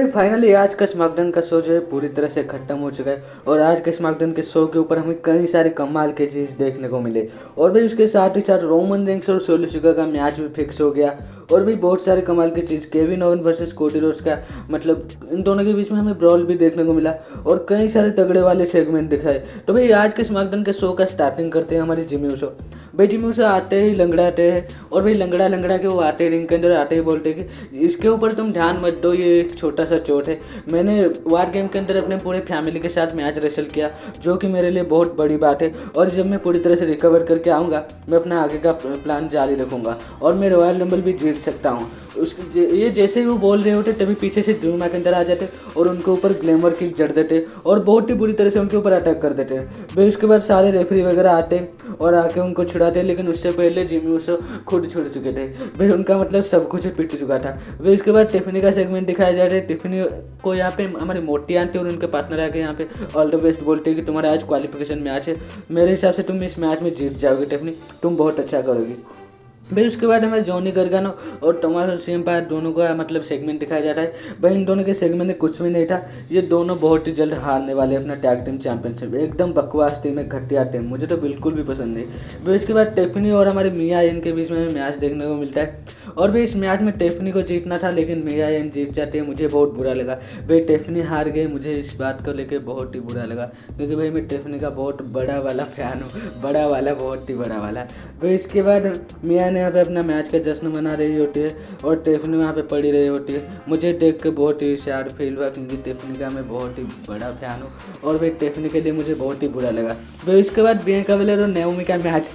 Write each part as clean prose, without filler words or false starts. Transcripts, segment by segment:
Finally आज का SmackDown का शो जो है पूरी तरह से खत्म हो चुका है। और आज के स्मैकडाउन के शो के ऊपर हमें कई सारे कमाल के चीज़ देखने को मिले। और भाई उसके साथ ही साथ रोमन रेंस और सोलो सिकोआ का मैच भी फिक्स हो गया। और भी बहुत सारे कमाल की चीज़, Kevin Owens versus Cody Rhodes का, मतलब इन दोनों के बीच में हमें ब्रॉल भी देखने को मिला। और कई सारे तगड़े वाले सेगमेंट दिखाए। तो भाई आज के स्मैकडाउन के शो का स्टार्टिंग करते हैं हमारे जिमी ऊसो। भाई जिमी ऊसो आते ही लंगड़ाते हैं। और भाई लंगड़ा लंगड़ा के वो आते रिंग के अंदर आते ही बोलते हैं कि इसके ऊपर तुम ध्यान मत दो, ये एक छोटा सा चोट है। मैंने वार गेम के अंदर अपने पूरे फैमिली के साथ मैच रेसल किया, जो कि मेरे लिए बहुत बड़ी बात है। और जब मैं पूरी तरह से रिकवर करके आऊँगा, मैं अपना आगे का प्लान जारी रखूँगा और मैं रॉयल रंबल भी जीत सकता हूँ। ये जैसे ही वो बोल रहे होते तभी पीछे से ड्रू मैकिंटायर आ जाते और उनके ऊपर ग्लैमर किक जड़ देते और बहुत ही बुरी तरह से उनके ऊपर अटैक कर देते। फिर उसके बाद सारे रेफरी वगैरह आते और आके उनको छुड़ाते, लेकिन उससे पहले जिमी ऊसो खुद छुड़ चुके थे। फिर उनका मतलब सब कुछ पिट चुका था। फिर उसके बाद टिफनी का सेगमेंट दिखाया जा रहा है। टिफनी को यहाँ पे हमारी मोटी आंटी और उनके पार्टनर आके यहाँ पे ऑल द बेस्ट बोलते हैं कि तुम्हारा आज क्वालिफिकेशन मैच है, मेरे हिसाब से तुम इस मैच में जीत जाओगे टिफनी, तुम बहुत अच्छा करोगी। भाई उसके बाद हमें जॉनी गर्गानो और टोमास सिएम्पा दोनों का मतलब सेगमेंट दिखाया जाता है। भाई इन दोनों के सेगमेंट में कुछ भी नहीं था। ये दोनों बहुत ही जल्द हारने वाले अपना टैग टीम चैंपियनशिप। एकदम बकवास टीम है, घटिया टीम, मुझे तो बिल्कुल भी पसंद नहीं। भाई इसके बाद टेफनी और हमारे मिया इनके बीच में मैच देखने को मिलता है। और भाई इस मैच में टेफनी को जीतना था, लेकिन मिया एन जीत जाते हैं। मुझे बहुत बुरा लगा। भाई टेफनी हार गए, मुझे इस बात को लेकर बहुत ही बुरा लगा, क्योंकि भाई मैं टेफनी का बहुत बड़ा वाला फैन हूँ, बड़ा वाला, बहुत ही बड़ा वाला। भाई इसके बाद मिया ने यहाँ पे अपना मैच का जश्न मना रही होती है और टेफनी वहाँ पे पड़ी रही होती है। मुझे देख के बहुत ही सैड फील हुआ, क्योंकि टेफनी का मैं बहुत ही बड़ा फैन हूँ और भाई टेफनी के लिए मुझे बहुत ही बुरा लगा। भाई इसके बाद बियांका बेलर और नेओमी का मैच,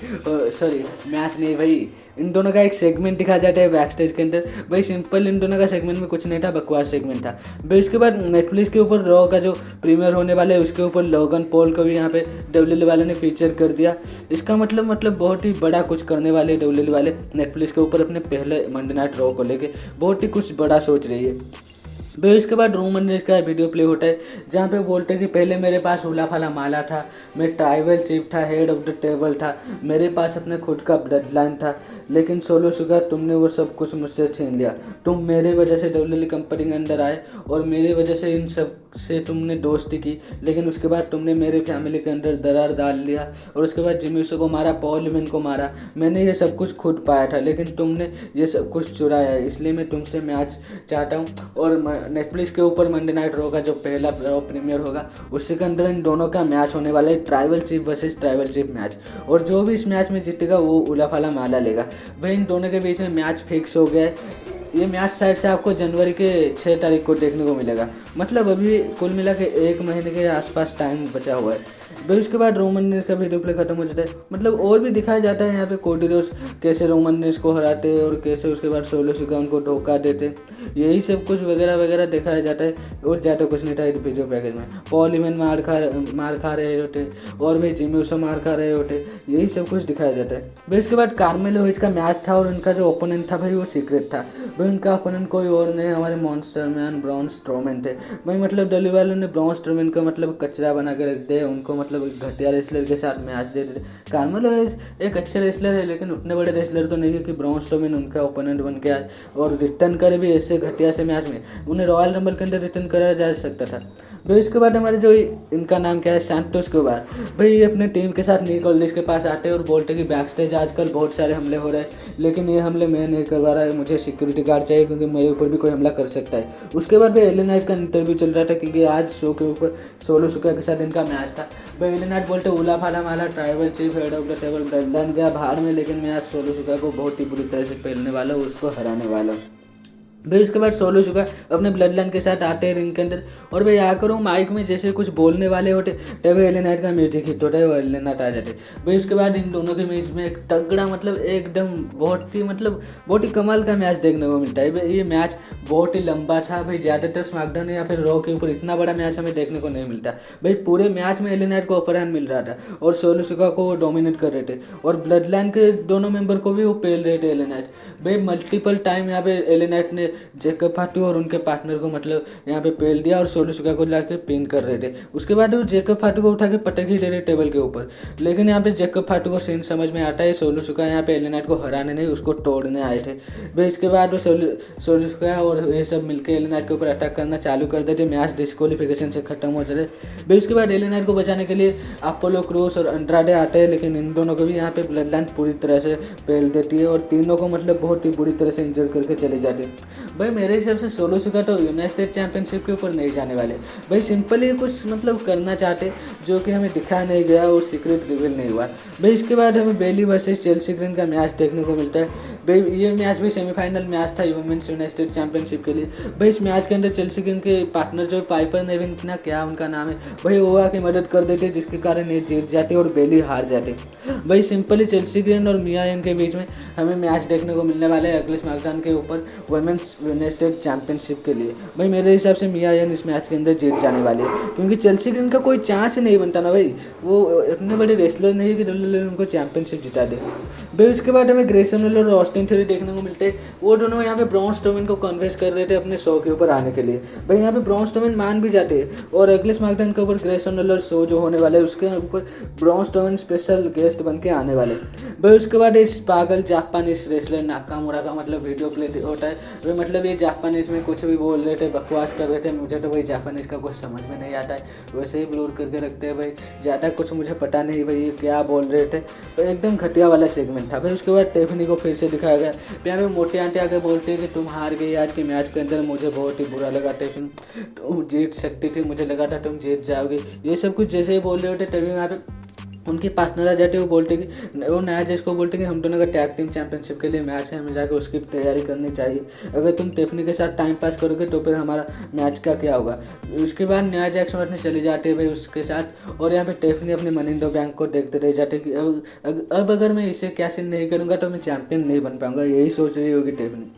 सॉरी मैच नहीं भाई, इन दोनों का एक सेगमेंट दिखाया जाता है बैक स्टेज के अंदर। भाई सिंपल इन दोनों का सेगमेंट में कुछ नहीं था, बकवास सेगमेंट था। भाई इसके बाद नेटफ्लिक्स के ऊपर रॉ का जो प्रीमियर होने वाला है, उसके ऊपर लोगन पॉल को भी यहाँ पे डब्ल्यूडब्ल्यूई वाले ने फीचर कर दिया। इसका मतलब बहुत ही बड़ा कुछ करने वाले डब्ल्यूडब्ल्यूई वाले नेटफ्लिक्स के ऊपर अपने पहले मंडे नाइट रॉ को लेके बहुत ही कुछ बड़ा सोच रही है। फिर उसके बाद रोमन रेंस का वीडियो प्ले होता है, जहाँ पे बोलते हैं कि पहले मेरे पास उला फला माला था, मैं ट्राइबल चीफ था, हेड ऑफ द टेबल था, मेरे पास अपने खुद का ब्लड लाइन था, लेकिन सोलो सिकोआ तुमने वो सब कुछ मुझसे छीन लिया। तुम मेरे वजह से डब्ल्यूडब्ल्यूई कंपनी के अंदर आए और मेरी वजह से इन सब से तुमने दोस्ती की, लेकिन उसके बाद तुमने मेरे फैमिली के अंदर दरार डाल लिया। और उसके बाद जिमी ऊसो को मारा, पॉल हेमन को मारा। मैंने ये सब कुछ खुद पाया था, लेकिन तुमने ये सब कुछ चुराया है, इसलिए मैं तुमसे मैच चाहता हूँ। और नेटफ्लिक्स के ऊपर मंडे नाइट रॉ का जो पहला रॉ प्रीमियर होगा, उसी के अंदर इन दोनों का मैच होने वाला है, tribal chief versus tribal chief match. और जो भी इस मैच में जीतेगा वो उलाफाला माला लेगा। भाई इन दोनों के बीच में मैच फिक्स हो गया है। ये मैच साइड से आपको जनवरी के 6 तारीख को देखने को मिलेगा। मतलब अभी कुल मिला के 1 महीने के आसपास टाइम बचा हुआ है। फिर उसके बाद रोमन रेंस का वीडियो प्ले खत्म हो जाता है। मतलब और भी दिखाया जाता है यहाँ पे कोडी रोड्स कैसे रोमन रेंस को हराते हैं और कैसे उसके बाद सोलो सिकोआ उनको धोखा देते, यही सब कुछ वगैरह वगैरह दिखाया जाता है। और ज़्यादा कुछ नहीं था इस वीडियो पैकेज में। पॉल हेमन मार खा रहे होते और भाई जिमी ऊसो मार खा रहे होते, यही सब कुछ दिखाया जाता है। फिर उसके बाद कार्मेलो हेज का मैच था और उनका जो ओपोनेंट था भाई वो सीक्रेट था। भाई उनका ओपोनेंट कोई और नहीं, हमारे मॉन्स्टर मैन ब्रॉन स्ट्रोमैन थे। भाई मतलब डब्ल्यूडब्ल्यूई वालों ने ब्रॉन स्ट्रोमैन का मतलब कचरा बना के रख दिया, उनको मतलब एक घटिया रेसलर के साथ मैच दे देते। कार्मेलो हेज एक अच्छे रेसलर है, लेकिन उतने बड़े रेसलर तो नहीं है कि ब्रॉन स्ट्रोमैन उनका ओपोनेंट बन के आए और रिटर्न करे भी ऐसे घटिया से मैच में। उन्हें रॉयल रंबल के अंदर रिटर्न कराया जा सकता था। भाई इसके बाद हमारे जो इनका नाम क्या है, सैंटोस के बाद भाई ये अपने टीम के साथ निक ऑल्डिस के पास आते हैं और बोलते हैं कि बैक स्टेज आजकल बहुत सारे हमले हो रहे हैं, लेकिन ये हमले मैं नहीं करवा रहा है, मुझे सिक्योरिटी गार्ड चाहिए क्योंकि मेरे ऊपर भी कोई हमला कर सकता है। उसके बाद भाई एले नाइट का इंटरव्यू चल रहा था, क्योंकि आज शो के ऊपर सोलो सिकोआ के साथ इनका मैच था। भाई एले नाइट बोलते उला फाला माला, tribal chief, head of the table, blood गया बाहर में, लेकिन मैं आज सोलो सिकोआ को बहुत ही बुरी तरह से पेलने वाला हूँ, उसको हराने वाला हूँ। फिर उसके बाद सोलो सिकोआ अपने ब्लड लाइन के साथ आते हैं रिंग के अंदर और भाई आकर वो माइक में जैसे कुछ बोलने वाले होते तभी एले नाइट का म्यूजिक हिट होता है और एले नाइट आ जाते। भाई उसके बाद इन दोनों के बीच में एक तगड़ा मतलब एकदम बहुत ही कमाल का मैच देखने को मिलता है। भाई ये मैच बहुत ही लंबा था। भाई ज़्यादातर स्मैकडाउन या फिर रॉ के ऊपर इतना बड़ा मैच हमें देखने को नहीं मिलता। भाई पूरे मैच में एले नाइट को अपर हैंड मिल रहा था और सोलो सिकोआ को वो डोमिनेट कर रहे थे और ब्लड लाइन के दोनों मेंबर को भी वो पेल रहे थे एले नाइट। भाई मल्टीपल टाइम यहाँ पे एले नाइट ने लिए जैकब फाटू और उनके पार्टनर को मतलब यहाँ पे पेल दिया और सोलुसुका को ला के पिन कर रहे थे। उसके बाद वो जैकब फाटू को उठा के पटक ही दे रहे टेबल के ऊपर, लेकिन यहाँ पे जैकब फाटू को सीन समझ में आता है सोलुसुका यहाँ पे एले नाइट को हराने नहीं उसको तोड़ने आए थे भाई। इसके बाद वो सोलुसुका और ये सब मिलकर एले नाइट के ऊपर अटैक करना चालू कर देते, मैच डिस्क्वालिफिकेशन से खत्म हो जाते भाई। उसके बाद एले नाइट को बचाने के लिए अपोलो क्रूस और अंड्राडे आते हैं, लेकिन इन दोनों को भी यहाँ पे ब्लड लाइन पूरी तरह से पेल देती है और तीनों को मतलब बहुत ही बुरी तरह से इंजर करके चले जाते हैं भाई। मेरे हिसाब से सोलुसुका तो यूनाइटेड स्टेट चैंपियनशिप के ऊपर नहीं जाने वाले भाई। सिंपली कुछ मतलब करना चाहते जो कि हमें दिखाया नहीं गया और सीक्रेट रिवील नहीं हुआ भाई। इसके बाद हमें बेली वर्सेस चेल्सी ग्रीन का मैच देखने को मिलता है भाई। ये मैच भी सेमीफाइनल मैच था वुमेन्स यूनाइटेड स्टेट चैंपियनशिप के लिए भाई। इस मैच के अंदर चेल्सी ग्रीन के पार्टनर जो पाइपर नेविन ना क्या उनका नाम है भाई, वो आके मदद कर देते जिसके कारण ये जीत जाते और बेली हार जाते भाई। सिंपली चेल्सी ग्रीन और मिया यन के बीच में हमें मैच देखने को मिलने वाले है अगले स्मैकडाउन के ऊपर वुमेन्स यूनाइटेड स्टेट चैंपियनशिप के लिए भाई। मेरे हिसाब से मिया यन इस मैच के अंदर जीत जाने वाली है, क्योंकि चेल्सी ग्रीन का कोई चांस ही नहीं बनता ना भाई। वो इतने बड़े रेसलर नहीं है कि उनको चैंपियनशिप जिता दे भाई। उसके बाद हमें ग्रेसन वेलर और ऑस्टिन थ्योरी देखने को मिलते हैं। वो दोनों यहाँ पे ब्रॉन स्ट्रोमैन को कन्विंस कर रहे थे अपने शो के ऊपर आने के लिए भाई। यहाँ पे ब्रॉन स्ट्रोमैन मान भी जाते हैं और अगले स्मैकडाउन के ऊपर ग्रेसन वेलर शो जो होने वाला है उसके ऊपर ब्रॉन स्ट्रोमैन स्पेशल गेस्ट बन के आने वाले भाई। उसके बाद इस पागल जापानीज रेसलर नाकामुरा का मतलब वीडियो प्ले होता है भाई। मतलब ये जापानीज में कुछ भी बोल रहे थे, बकवास कर रहे थे। मुझे तो भाई जापानीज का कुछ समझ में नहीं आता है, वैसे ही ब्लूर करके रखते हैं भाई। ज़्यादा कुछ मुझे पता नहीं भाई ये क्या बोल रहे थे तो एकदम घटिया वाला सेगमेंट था भाई। उसके बाद टेफनी को फिर से दिखाया गया यहाँ पे मोटे आंटे आके बोलते हैं कि तुम हार गई आज के मैच के अंदर। मुझे बहुत ही बुरा लगा टेफनी, तुम जीत सकती थी, मुझे लगा था तुम जीत जाओगे। ये सब कुछ जैसे ही बोल रहे होते तभी यहाँ पे उनके पार्टनर आ जाते वो बोलते कि वो नया जज को बोलते कि हम दोनों का टैग टीम चैंपियनशिप के लिए मैच है, हमें जाकर उसकी तैयारी करनी चाहिए। अगर तुम टेफनी के साथ टाइम पास करोगे तो फिर हमारा मैच का क्या होगा। उसके बाद नया जैक्स मार्टिन चले जाते हैं भाई उसके साथ और यहाँ पे टेफनी अपने मनी इन द बैंक को देखते रह जाते कि अब अगर मैं इसे कैसे नहीं करूँगा तो मैं चैंपियन नहीं बन पाऊँगा, यही सोच रही होगी टेफनी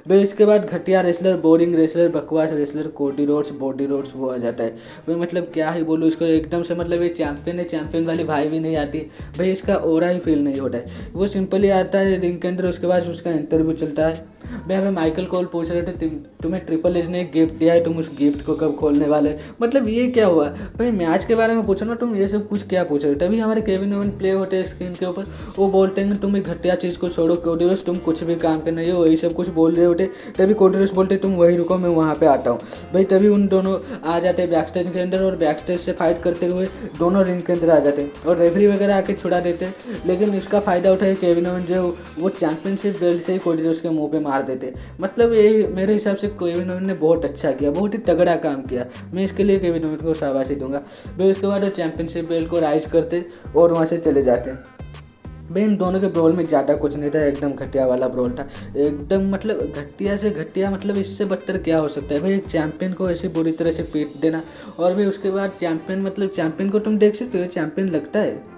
भाई। इसके बाद घटिया रेसलर, बोरिंग रेसलर, बकवास wrestler Cody Rhodes, body Rhodes वो आ जाता है भाई। मतलब क्या ही बोलूँ इसको, एकदम से मतलब ये चैंपियन है, चैंपियन वाली भाई भी नहीं आती भाई। इसका ओरा ही फील नहीं होता है, वो सिंपली आता है रिंग के अंदर। उसके बाद उसका इंटरव्यू चलता है भाई। हमें माइकल कोल पूछ रहे थे तुम्हें ट्रिपल एच ने एक गिफ्ट दिया है, तुम उस गिफ्ट को कब खोलने वाले। मतलब ये क्या हुआ भाई, मैच के बारे में पूछो ना, तुम ये सब कुछ क्या पूछ रहे हो। तभी हमारे केविन ओवन प्ले होते हैं स्क्रीन के ऊपर, वो बोलते हैं तुम एक घटिया चीज़ को छोड़ो कोडी रोड्स, तुम कुछ भी काम करना हो, वही सब कुछ बोल रहे होते। तभी कोडी रोड्स बोलते तुम वही रुको मैं वहाँ पे आता हूँ भाई। तभी उन दोनों आ जाते बैक स्टेज के अंदर और बैक स्टेज से फाइट करते हुए दोनों रिंग के अंदर आ जाते और रेफरी वगैरह आके छुड़ा देते। लेकिन इसका फायदा उठाए केविन ओवन जो वो चैंपियनशिप बेल्ट से ही कोडी रोड्स के मुँह पे मार देते। मतलब ये मेरे हिसाब से केविन ओवन ने बहुत अच्छा किया, बहुत ही तगड़ा काम किया। मैं इसके लिए केविन ओवन को शाबाशी दूंगा भाई। उसके बाद वो चैंपियनशिप बेल्ट को राइज करते और वहाँ से चले जाते भाई। इन दोनों के ब्रोल में ज़्यादा कुछ नहीं था, एकदम घटिया वाला ब्रोल था एकदम। मतलब घटिया से घटिया, मतलब इससे बदतर क्या हो सकता है भाई। एक चैंपियन को ऐसे बुरी तरह से पीट देना और भाई उसके बाद चैंपियन, मतलब चैंपियन को तुम देख सकते हो चैंपियन लगता है